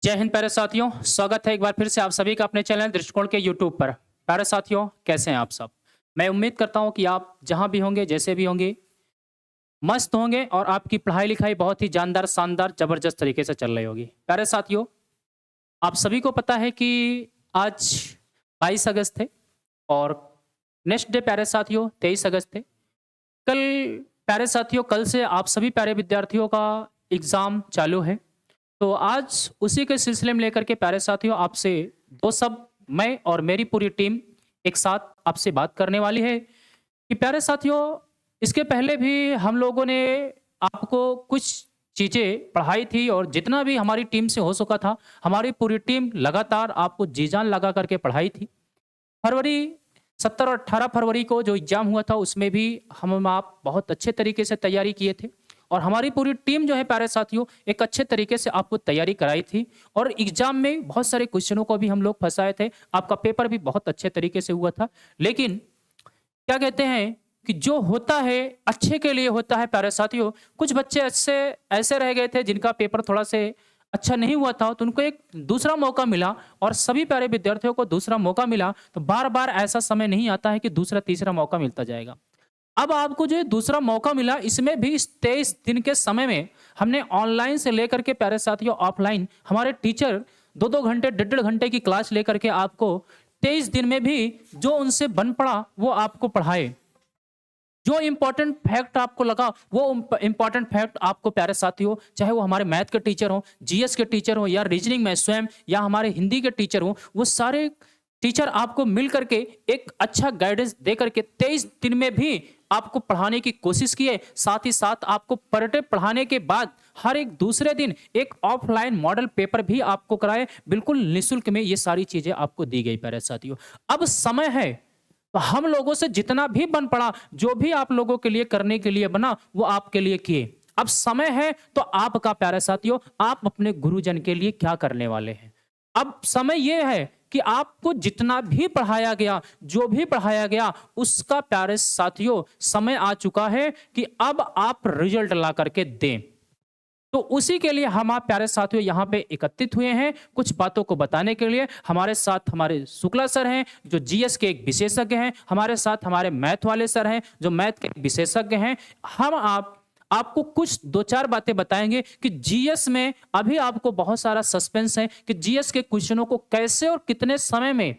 जय हिंद प्यारे साथियों, स्वागत है एक बार फिर से आप सभी का अपने चैनल दृष्टिकोण के यूट्यूब पर। प्यारे साथियों, कैसे हैं आप सब? मैं उम्मीद करता हूं कि आप जहां भी होंगे, जैसे भी होंगे, मस्त होंगे और आपकी पढ़ाई-लिखाई बहुत ही जानदार, शानदार, जबरदस्त तरीके से चल रही होगी। प्यारे साथियों, आप सभी को पता है कि आज 22 अगस्त है और नेक्स्ट डे प्यारे साथियों 23 अगस्त है। कल प्यारे साथियों, कल से आप सभी प्यारे विद्यार्थियों का एग्ज़ाम चालू है। तो आज उसी के सिलसिले में लेकर के प्यारे साथियों आपसे दो सब मैं और मेरी पूरी टीम एक साथ आपसे बात करने वाली है कि प्यारे साथियों इसके पहले भी हम लोगों ने आपको कुछ चीज़ें पढ़ाई थी और जितना भी हमारी टीम से हो सका था, हमारी पूरी टीम लगातार आपको जी जान लगा करके पढ़ाई थी। फरवरी 17 और 18 फरवरी को जो एग्ज़ाम हुआ था उसमें भी हम आप बहुत अच्छे तरीके से तैयारी किए थे और हमारी पूरी टीम जो है प्यारे साथियों एक अच्छे तरीके से आपको तैयारी कराई थी और एग्ज़ाम में बहुत सारे क्वेश्चनों को भी हम लोग फँसाए थे। आपका पेपर भी बहुत अच्छे तरीके से हुआ था। लेकिन क्या कहते हैं कि जो होता है अच्छे के लिए होता है प्यारे साथियों। कुछ बच्चे ऐसे ऐसे रह गए थे जिनका पेपर थोड़ा से अच्छा नहीं हुआ था तो उनको एक दूसरा मौका मिला और सभी प्यारे विद्यार्थियों को दूसरा मौका मिला। तो बार-बार ऐसा समय नहीं आता है कि दूसरा तीसरा मौका मिलता जाएगा। अब आपको जो ये दूसरा मौका मिला इसमें भी इस 23 दिन के समय में हमने ऑनलाइन से लेकर के प्यारे साथियों ऑफलाइन हमारे टीचर 2-2 घंटे, डेढ़-डेढ़ घंटे की क्लास लेकर के आपको 23 दिन में भी जो उनसे बन पड़ा वो आपको पढ़ाए। जो इम्पोर्टेंट फैक्ट आपको लगा वो इम्पोर्टेंट फैक्ट आपको प्यारे साथियों चाहे वो हमारे मैथ के टीचर हों, जीएस के टीचर हों या रीजनिंग में स्वयं या हमारे हिंदी के टीचर हों, वो सारे टीचर आपको मिल करके एक अच्छा गाइडेंस दे करके 23 दिन में भी आपको पढ़ाने की कोशिश किए। साथ ही साथ आपको पर डे पढ़ाने के बाद हर एक दूसरे दिन एक ऑफलाइन मॉडल पेपर भी आपको कराए। बिल्कुल निःशुल्क में ये सारी चीजें आपको दी गई प्यारे साथियों। अब समय है तो हम लोगों से जितना भी बन पड़ा, जो भी आप लोगों के लिए करने के लिए बना, वो आपके लिए किए। अब समय है तो आपका प्यारे साथियों, आप अपने गुरुजन के लिए क्या करने वाले हैं? अब समय ये है कि आपको जितना भी पढ़ाया गया, जो भी पढ़ाया गया, उसका प्यारे साथियों समय आ चुका है कि अब आप रिजल्ट ला करके दें। तो उसी के लिए हम आप प्यारे साथियों यहाँ पे एकत्रित हुए हैं कुछ बातों को बताने के लिए। हमारे साथ हमारे शुक्ला सर हैं जो जीएस के एक विशेषज्ञ हैं, हमारे साथ हमारे मैथ वाले सर हैं जो मैथ के एक विशेषज्ञ हैं। हम आपको कुछ 2-4 बातें बताएंगे कि जीएस में अभी आपको बहुत सारा सस्पेंस है कि जीएस के क्वेश्चनों को कैसे और कितने समय में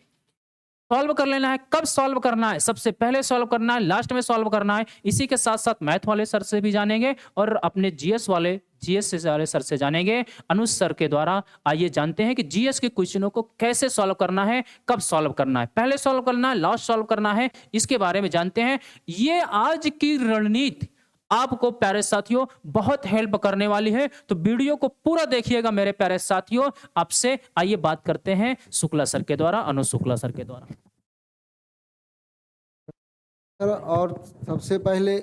सॉल्व कर लेना है, कब सॉल्व करना है, सबसे पहले सॉल्व करना है, लास्ट में सॉल्व करना है। इसी के साथ-साथ मैथ वाले सर से भी जानेंगे और अपने जीएस से वाले सर से जानेंगे, अनुज सर के द्वारा। आइए जानते हैं कि जीएस के क्वेश्चनों को कैसे सॉल्व करना है, कब सॉल्व करना है, पहले सॉल्व करना है, लास्ट सॉल्व करना है, इसके बारे में जानते हैं। ये आज की रणनीति आपको प्यारे साथियों बहुत हेल्प करने वाली है। तो वीडियो को पूरा देखिएगा मेरे प्यारे साथियों। आपसे आइए बात करते हैं शुक्ला सर के द्वारा, अनुज शुक्ला सर के द्वारा। सर, और सबसे पहले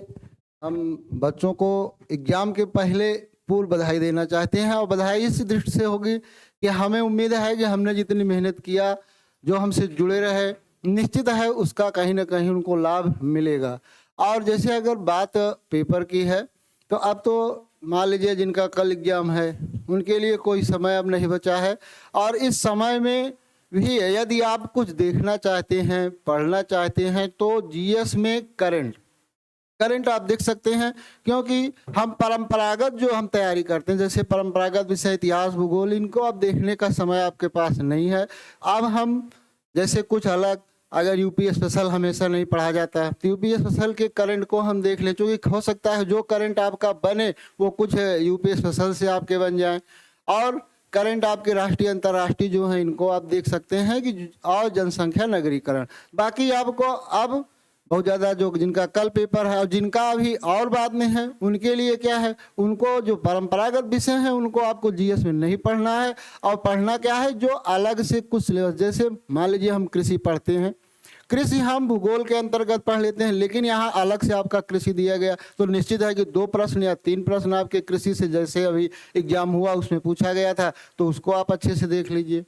हम बच्चों को एग्जाम के पहले पूर्व बधाई देना चाहते हैं और बधाई इस दृष्टि से होगी कि हमें उम्मीद है कि हमने जितनी मेहनत किया, जो हमसे जुड़े रहे, निश्चित है उसका कहीं ना कहीं उनको लाभ मिलेगा। और जैसे अगर बात पेपर की है तो अब तो मान लीजिए जिनका कल एग्जाम है उनके लिए कोई समय अब नहीं बचा है। और इस समय में भी यदि आप कुछ देखना चाहते हैं, पढ़ना चाहते हैं, तो जीएस में करंट आप देख सकते हैं। क्योंकि हम परंपरागत जो हम तैयारी करते हैं, जैसे परंपरागत विषय इतिहास, भूगोल, इनको अब देखने का समय आपके पास नहीं है। अब हम जैसे कुछ अलग, अगर यूपी स्पेशल हमेशा नहीं पढ़ा जाता है तो यूपी स्पेशल के करंट को हम देख लें, क्योंकि हो सकता है जो करंट आपका बने वो कुछ यूपी स्पेशल से आपके बन जाए। और करंट आपके राष्ट्रीय अंतर्राष्ट्रीय जो है इनको आप देख सकते हैं कि और जनसंख्या नगरीकरण। बाकी आपको अब बहुत ज़्यादा जो जिनका कल पेपर है और जिनका अभी और बाद में है उनके लिए क्या है, उनको जो परंपरागत विषय हैं उनको आपको जीएस में नहीं पढ़ना है। और पढ़ना क्या है, जो अलग से कुछ सिलेबस, जैसे मान लीजिए हम कृषि पढ़ते हैं, कृषि हम भूगोल के अंतर्गत पढ़ लेते हैं, लेकिन यहाँ अलग से आपका कृषि दिया गया तो निश्चित है कि 2 प्रश्न या 3 प्रश्न आपके कृषि से, जैसे अभी एग्जाम हुआ उसमें पूछा गया था, तो उसको आप अच्छे से देख लीजिए।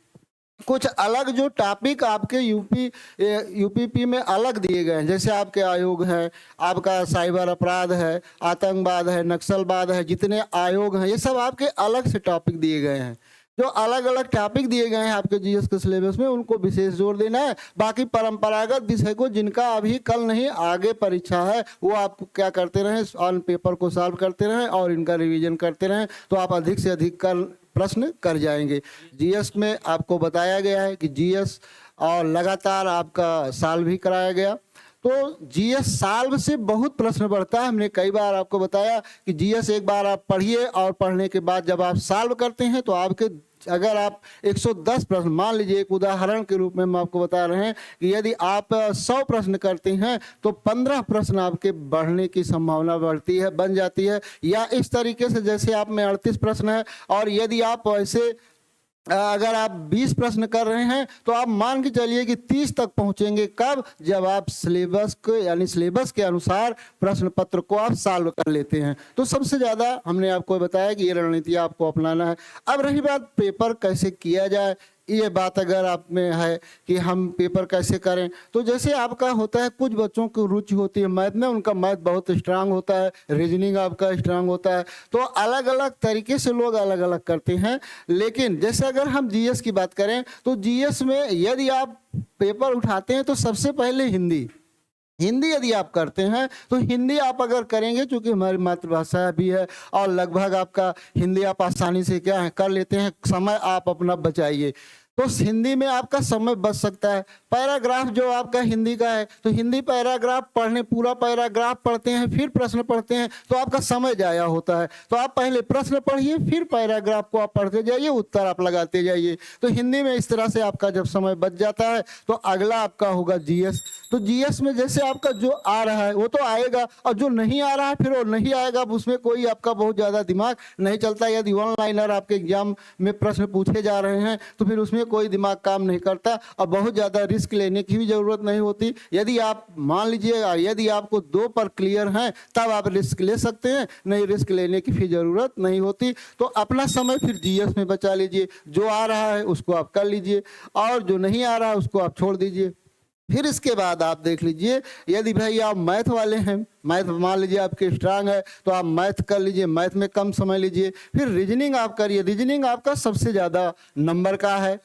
कुछ अलग जो टॉपिक आपके यूपीपी में अलग दिए गए हैं, जैसे आपके आयोग है, आपका साइबर अपराध है, आतंकवाद है, नक्सलवाद है, जितने आयोग हैं ये सब आपके अलग से टॉपिक दिए गए हैं। जो अलग अलग टॉपिक दिए गए हैं आपके जीएस के सिलेबस में उनको विशेष जोर देना है। बाकी परंपरागत विषय को जिनका अभी कल नहीं आगे परीक्षा है वो आप क्या करते रहें, ऑन पेपर को सॉल्व करते रहें और इनका रिवीजन करते रहें, तो आप अधिक से अधिक प्रश्न कर जाएंगे। जीएस में आपको बताया गया है कि जीएस और लगातार आपका साल भी कराया गया, तो जीएस साल से बहुत प्रश्न बढ़ता है। हमने कई बार आपको बताया कि जीएस एक बार आप पढ़िए और पढ़ने के बाद जब आप सॉल्व करते हैं तो आपके अगर आप 110 प्रश्न, मान लीजिए एक उदाहरण के रूप में हम आपको बता रहे हैं कि यदि आप 100 प्रश्न करते हैं तो 15 प्रश्न आपके बढ़ने की संभावना बढ़ती है, बन जाती है। या इस तरीके से जैसे आप में 38 प्रश्न है और यदि आप ऐसे अगर आप 20 प्रश्न कर रहे हैं तो आप मान के चलिए कि 30 तक पहुंचेंगे। कब? जब आप सिलेबस को यानी सिलेबस के अनुसार प्रश्न पत्र को आप सॉल्व कर लेते हैं। तो सबसे ज़्यादा हमने आपको बताया कि ये रणनीति आपको अपनाना है। अब रही बात पेपर कैसे किया जाए, ये बात अगर आप में है कि हम पेपर कैसे करें, तो जैसे आपका होता है कुछ बच्चों की रुचि होती है मैथ में, उनका मैथ बहुत स्ट्रांग होता है, रीजनिंग आपका स्ट्रांग होता है, तो अलग अलग तरीके से लोग अलग अलग करते हैं। लेकिन जैसे अगर हम जीएस की बात करें तो जीएस में यदि आप पेपर उठाते हैं तो सबसे पहले हिंदी यदि आप करते हैं तो हिंदी आप अगर करेंगे, चूंकि हमारी मातृभाषा भी है और लगभग आपका हिंदी आप आसानी से क्या है कर लेते हैं, समय आप अपना बचाइए, तो हिंदी में आपका समय बच सकता है। पैराग्राफ जो आपका हिंदी का है तो हिंदी पैराग्राफ पढ़ने, पूरा पैराग्राफ पढ़ते हैं फिर प्रश्न पढ़ते हैं तो आपका समय जाया होता है। तो आप पहले प्रश्न पढ़िए फिर पैराग्राफ को आप पढ़ते जाइए, उत्तर आप लगाते जाइए। तो हिंदी में इस तरह से आपका जब समय बच जाता है तो अगला आपका होगा जीएस। तो जीएस में जैसे आपका जो आ रहा है वो तो आएगा और जो नहीं आ रहा है फिर वो नहीं आएगा, उसमें कोई आपका बहुत ज़्यादा दिमाग नहीं चलता। यदि वन लाइनर आपके एग्जाम में प्रश्न पूछे जा रहे हैं तो फिर उसमें कोई दिमाग काम नहीं करता और बहुत ज़्यादा रिस्क लेने की भी ज़रूरत नहीं होती। यदि आप मान लीजिए यदि आपको 2 पर क्लियर हैं तब आप रिस्क ले सकते हैं, नहीं रिस्क लेने की फिर ज़रूरत नहीं होती। तो अपना समय फिर जीएस में बचा लीजिए, जो आ रहा है उसको आप कर लीजिए और जो नहीं आ रहा है उसको आप छोड़ दीजिए। फिर इसके बाद आप देख लीजिए यदि भाई आप मैथ वाले हैं, मैथ मान लीजिए आपके स्ट्रांग है तो आप मैथ कर लीजिए, मैथ में कम समय लीजिए। फिर रीजनिंग आप करिए, रीजनिंग आपका सबसे ज़्यादा नंबर का है,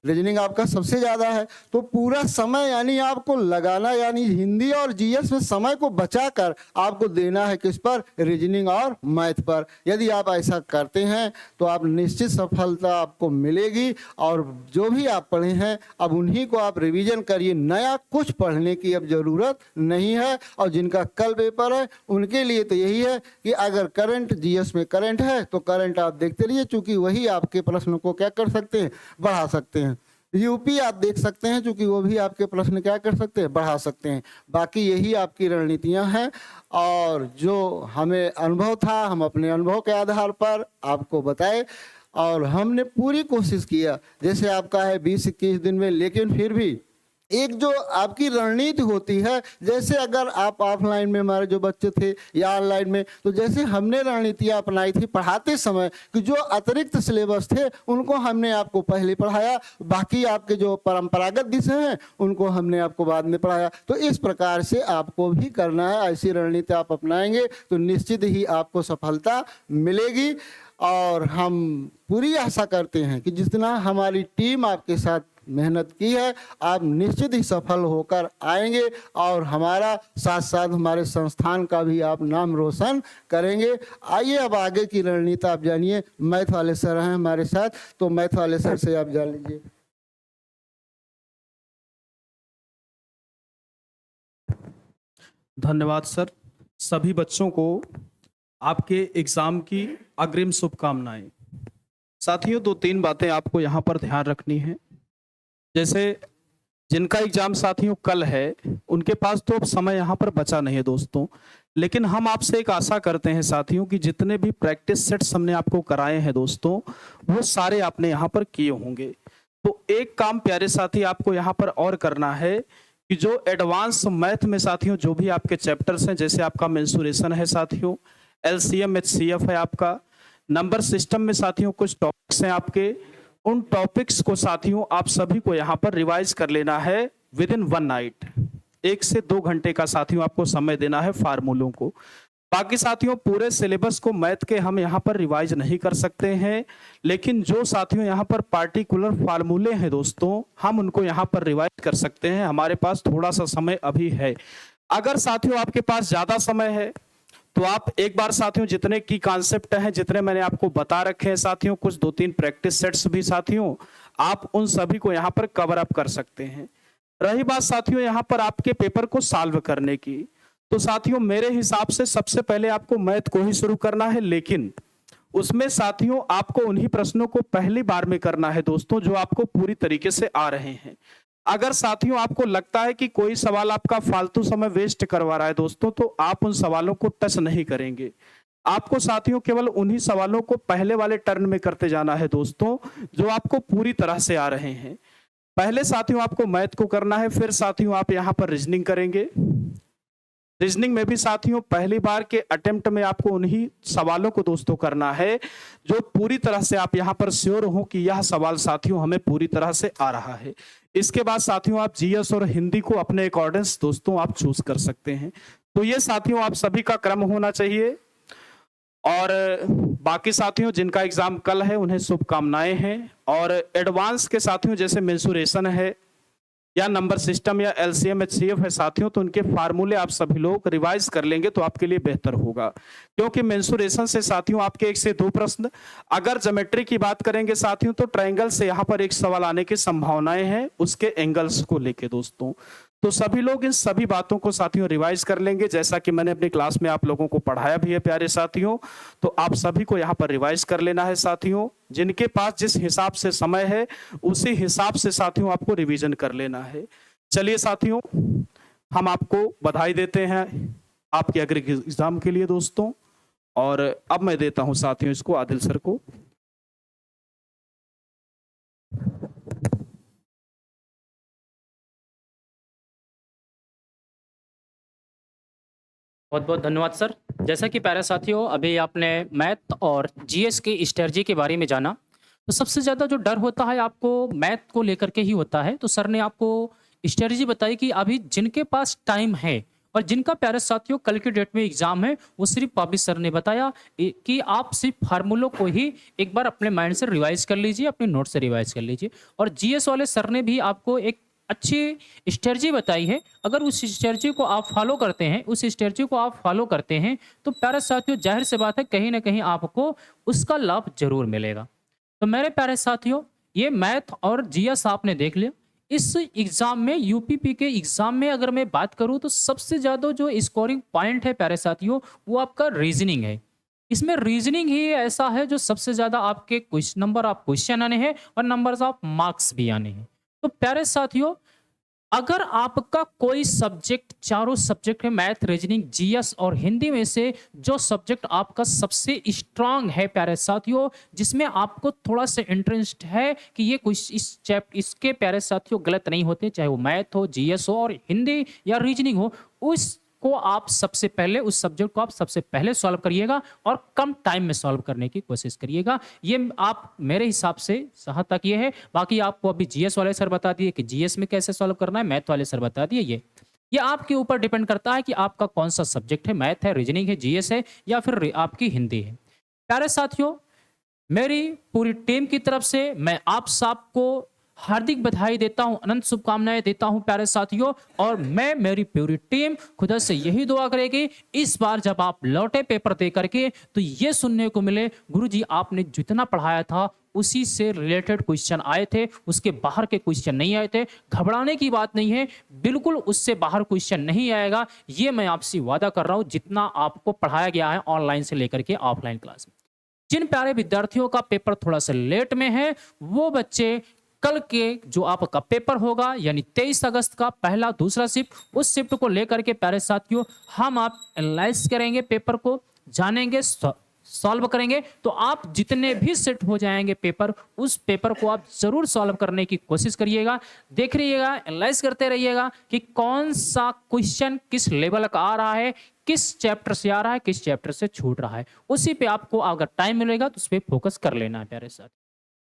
रीजनिंग आपका सबसे ज़्यादा है। तो पूरा समय यानी आपको लगाना, यानी हिंदी और जीएस में समय को बचाकर आपको देना है किस पर? रीजनिंग और मैथ पर। यदि आप ऐसा करते हैं तो आप निश्चित सफलता आपको मिलेगी। और जो भी आप पढ़े हैं अब उन्हीं को आप रिवीजन करिए, नया कुछ पढ़ने की अब ज़रूरत नहीं है। और जिनका कल पेपर है उनके लिए तो यही है कि अगर करंट जीएस में करंट है तो करंट आप देखते रहिए, चूँकि वही आपके प्रश्न को क्या कर सकते हैं? बढ़ा सकते हैं। यूपी आप देख सकते हैं क्योंकि वो भी आपके प्रश्न क्या कर सकते हैं? बढ़ा सकते हैं। बाकी यही आपकी रणनीतियां हैं और जो हमें अनुभव था हम अपने अनुभव के आधार पर आपको बताए और हमने पूरी कोशिश किया। जैसे आपका है 20-21 दिन में, लेकिन फिर भी एक जो आपकी रणनीति होती है, जैसे अगर आप ऑफलाइन में हमारे जो बच्चे थे या ऑनलाइन में, तो जैसे हमने रणनीतियाँ अपनाई थी पढ़ाते समय कि जो अतिरिक्त सिलेबस थे उनको हमने आपको पहले पढ़ाया, बाकी आपके जो परंपरागत विषय हैं उनको हमने आपको बाद में पढ़ाया। तो इस प्रकार से आपको भी करना है। ऐसी रणनीति आप अपनाएंगे तो निश्चित ही आपको सफलता मिलेगी। और हम पूरी आशा करते हैं कि जितना हमारी टीम आपके साथ मेहनत की है आप निश्चित ही सफल होकर आएंगे और हमारा साथ साथ हमारे संस्थान का भी आप नाम रोशन करेंगे। आइए अब आगे की रणनीति आप जानिए। मैथ वाले सर हैं हमारे साथ, तो मैथ वाले सर से आप जान लीजिए। धन्यवाद सर। सभी बच्चों को आपके एग्जाम की अग्रिम शुभकामनाएं। साथियों 2-3 बातें आपको यहाँ पर ध्यान रखनी है। जैसे जिनका एग्जाम साथियों कल है उनके पास तो समय यहाँ पर बचा नहीं है दोस्तों, लेकिन हम आपसे एक आशा करते हैं साथियों कि जितने भी प्रैक्टिस सेट्स हमने आपको कराए हैं दोस्तों वो सारे आपने यहाँ पर किए होंगे। तो एक काम प्यारे साथी आपको यहाँ पर और करना है कि जो एडवांस मैथ में साथियों जो भी आपके चैप्टर्स हैं, जैसे आपका मेंसुरेशन है साथियों, एलसीएम एचसीएफ है आपका, नंबर सिस्टम में साथियों कुछ टॉपिक्स हैं आपके, उन टॉपिक्स को साथियों आप सभी को यहाँ पर रिवाइज कर लेना है विद इन 1 नाइट। 1 से 2 घंटे का साथियों आपको समय देना है फार्मूलों को। बाकी साथियों पूरे सिलेबस को मैथ के हम यहाँ पर रिवाइज नहीं कर सकते हैं, लेकिन जो साथियों यहाँ पर पार्टिकुलर फार्मूले हैं दोस्तों, हम उनको यहाँ पर रिवाइज कर सकते हैं। हमारे पास थोड़ा सा समय अभी है। अगर साथियों आपके पास ज्यादा समय है तो आप एक बार साथियों जितने की कॉन्सेप्ट हैं, जितने मैंने आपको बता रखे हैं साथियों, कुछ 2-3 प्रैक्टिस सेट्स भी साथियों, आप उन सभी को यहाँ पर कवर अप कर सकते हैं। रही बात साथियों यहाँ पर आपके पेपर को सॉल्व करने की, तो साथियों मेरे हिसाब से सबसे पहले आपको मैथ को ही शुरू करना है, लेकिन उसमें साथियों आपको उन्हीं प्रश्नों को पहली बार में करना है दोस्तों जो आपको पूरी तरीके से आ रहे हैं। अगर साथियों आपको लगता है कि कोई सवाल आपका फालतू समय वेस्ट करवा रहा है दोस्तों, तो आप उन सवालों को टच नहीं करेंगे। आपको साथियों केवल उन्हीं सवालों को पहले वाले टर्न में करते जाना है दोस्तों जो आपको पूरी तरह से आ रहे हैं। पहले साथियों आपको मैथ को करना है, फिर साथियों आप यहाँ पर रीजनिंग करेंगे। रीजनिंग में भी साथियों पहली बार के अटेम्प्ट में आपको उन्हीं सवालों को दोस्तों करना है जो पूरी तरह से आप यहाँ पर श्योर हो कि यह सवाल साथियों हमें पूरी तरह से आ रहा है। इसके बाद साथियों आप जीएस और हिंदी को अपने अकॉर्डिंग दोस्तों आप चूज कर सकते हैं। तो ये साथियों आप सभी का क्रम होना चाहिए। और बाकी साथियों जिनका एग्जाम कल है उन्हें शुभकामनाएं हैं। और एडवांस के साथियों जैसे मेंसुरेशन है या नंबर सिस्टम या एलसीएम एचसीएफ है साथियों, तो उनके फार्मूले आप सभी लोग रिवाइज कर लेंगे तो आपके लिए बेहतर होगा, क्योंकि मेंसुरेशन से साथियों आपके 1 से 2 प्रश्न। अगर ज्योमेट्री की बात करेंगे साथियों तो ट्रायंगल से यहाँ पर एक सवाल आने की संभावनाएं हैं उसके एंगल्स को लेके दोस्तों। तो सभी लोग इन सभी बातों को साथियों रिवाइज कर लेंगे, जैसा कि मैंने अपनी क्लास में आप लोगों को पढ़ाया भी है प्यारे साथियों। तो आप सभी को यहाँ पर रिवाइज कर लेना है साथियों। जिनके पास जिस हिसाब से समय है उसी हिसाब से साथियों आपको रिवीजन कर लेना है। चलिए साथियों हम आपको बधाई देते हैं आपके अग्र एग्जाम के लिए दोस्तों। और अब मैं देता हूं साथियों इसको आदिल सर को। बहुत बहुत धन्यवाद सर। जैसा कि प्यारे साथियों अभी आपने मैथ और जीएस की स्ट्रेटजी के बारे में जाना, तो सबसे ज़्यादा जो डर होता है आपको मैथ को लेकर के ही होता है। तो सर ने आपको स्ट्रेटजी बताई कि अभी जिनके पास टाइम है और जिनका प्यारे साथियों कल की डेट में एग्जाम है, वो सिर्फ पब्लिश सर ने बताया कि आप सिर्फ फार्मूलों को ही एक बार अपने माइंड से रिवाइज कर लीजिए, अपने नोट से रिवाइज कर लीजिए। और जीएस वाले सर ने भी आपको एक अच्छी स्ट्रेटजी बताई है। अगर उस स्ट्रेटजी को आप फॉलो करते हैं, उस स्ट्रेटजी को आप फॉलो करते हैं तो प्यारे साथियों जाहिर सी बात है कहीं ना कहीं आपको उसका लाभ जरूर मिलेगा। तो मेरे प्यारे साथियों ये मैथ और जीएस आपने देख लिया। इस एग्जाम में यूपीपी के एग्जाम में अगर मैं बात करूं तो सबसे ज्यादा जो स्कोरिंग पॉइंट है प्यारे साथियों वो आपका रीजनिंग है। इसमें रीजनिंग ही ऐसा है जो सबसे ज्यादा आपके नंबर ऑफ क्वेश्चन आने हैं और नंबर्स ऑफ मार्क्स भी आने हैं। तो प्यारे साथियों अगर आपका कोई सब्जेक्ट, चारों सब्जेक्ट है मैथ, रीजनिंग, जीएस और हिंदी में से जो सब्जेक्ट आपका सबसे स्ट्रांग है प्यारे साथियों, जिसमें आपको थोड़ा सा इंटरेस्ट है कि ये कुछ इसके प्यारे साथियों गलत नहीं होते, चाहे वो मैथ हो, जीएस हो और हिंदी या रीजनिंग हो, उसको आप सबसे पहले उस सब्जेक्ट को आप सबसे पहले सॉल्व करिएगा और कम टाइम में सॉल्व करने की कोशिश करिएगा। ये आप मेरे हिसाब से जहाँ तक ये है। बाकी आपको अभी जीएस वाले सर बता दिए कि जीएस में कैसे सॉल्व करना है, मैथ वाले सर बता दिए। ये आपके ऊपर डिपेंड करता है कि आपका कौन सा सब्जेक्ट है, मैथ है, रीजनिंग है, जीएस है या फिर आपकी हिंदी है। प्यारे साथियों मेरी पूरी टीम की तरफ से मैं आप सबको हार्दिक बधाई देता हूं, अनंत शुभकामनाएं देता हूं प्यारे साथियों। और मैं मेरी पूरी टीम खुदा से यही दुआ करेगी इस बार जब आप लौटे पेपर दे करके तो ये सुनने को मिले गुरुजी आपने जितना पढ़ाया था उसी से रिलेटेड क्वेश्चन आए थे, उसके बाहर के क्वेश्चन नहीं आए थे। घबराने की बात नहीं है, बिल्कुल उससे बाहर क्वेश्चन नहीं आएगा, ये मैं आपसे वादा कर रहा हूं। जितना आपको पढ़ाया गया है ऑनलाइन से लेकर के ऑफलाइन क्लास में, जिन प्यारे विद्यार्थियों का पेपर थोड़ा सा लेट में है वो बच्चे कल के जो आपका पेपर होगा यानी 23 अगस्त का पहला दूसरा शिफ्ट, उस शिफ्ट को लेकर के प्यारे साथियों हम आप एनालाइज करेंगे, पेपर को जानेंगे, सॉल्व करेंगे। तो आप जितने भी सेट हो जाएंगे पेपर, उस पेपर को आप जरूर सॉल्व करने की कोशिश करिएगा। देख रहिएगा, एनालाइज करते रहिएगा कि कौन सा क्वेश्चन किस लेवल का आ रहा है, किस चैप्टर से आ रहा है, किस चैप्टर से छूट रहा है। उसी पे आपको अगर टाइम मिलेगा तो उस पर फोकस कर लेना है प्यारे साथ।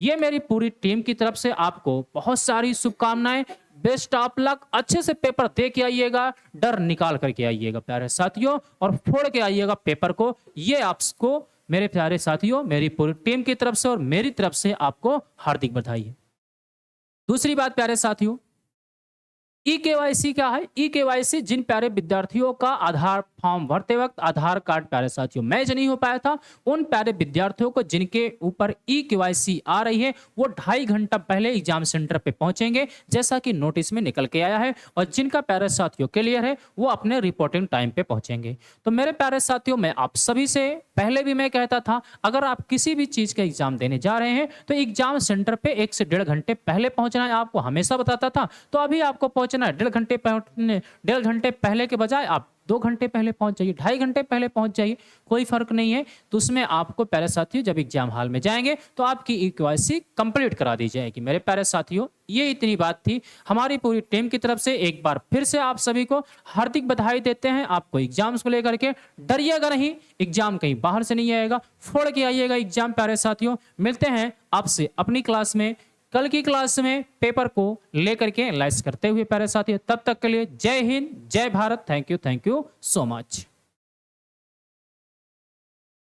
ये मेरी पूरी टीम की तरफ से आपको बहुत सारी शुभकामनाएं। Best of luck. अच्छे से पेपर दे के आइएगा, डर निकाल करके आइएगा प्यारे साथियों, और फोड़ के आइएगा पेपर को। ये आपको मेरे प्यारे साथियों, मेरी पूरी टीम की तरफ से और मेरी तरफ से आपको हार्दिक बधाई है। दूसरी बात प्यारे साथियों, ई केवाईसी क्या है? ई केवाईसी जिन प्यारे विद्यार्थियों का आधार फॉर्म भरते वक्त आधार कार्ड प्यारे साथियों मैच नहीं हो पाया था, उन प्यारे विद्यार्थियों को जिनके ऊपर ई केवाईसी आ रही है, वो 2.5 घंटा पहले एग्जाम सेंटर पे पहुंचेंगे, जैसा कि नोटिस में निकल के आया है। और जिनका प्यारे साथियों क्लियर है, वो अपने रिपोर्टिंग टाइम पे पहुंचेंगे। तो मेरे प्यारे साथियों, मैं आप सभी से पहले भी मैं कहता था, अगर आप किसी भी चीज का एग्जाम देने जा रहे हैं तो एग्जाम सेंटर पे 1 से 1.5 घंटे पहले पहुंचना है, आपको हमेशा बताता था। तो अभी आपको पहुंचना है 1.5 घंटे पहले के बजाय आप 2 घंटे पहले पहुंच जाइए, 2.5 घंटे पहले पहुंच जाइए, कोई फर्क नहीं है। तो उसमें आपको प्यारे साथियों जब एग्जाम हॉल में जाएंगे तो आपकी ई केवाईसी कंप्लीट करा दी जाएगी। मेरे प्यारे साथियों, ये इतनी बात थी हमारी पूरी टीम की तरफ से। एक बार फिर से आप सभी को हार्दिक बधाई देते हैं। आपको एग्जाम्स को लेकर के डरिएगा नहीं, एग्जाम कहीं बाहर से नहीं आएगा, फोड़ के आइएगा एग्जाम प्यारे साथियों। मिलते हैं आपसे अपनी क्लास में, कल की क्लास में पेपर को लेकर के एनालाइज करते हुए प्यारे साथियों। तब तक के लिए जय हिंद, जय Bharat. Thank you so much.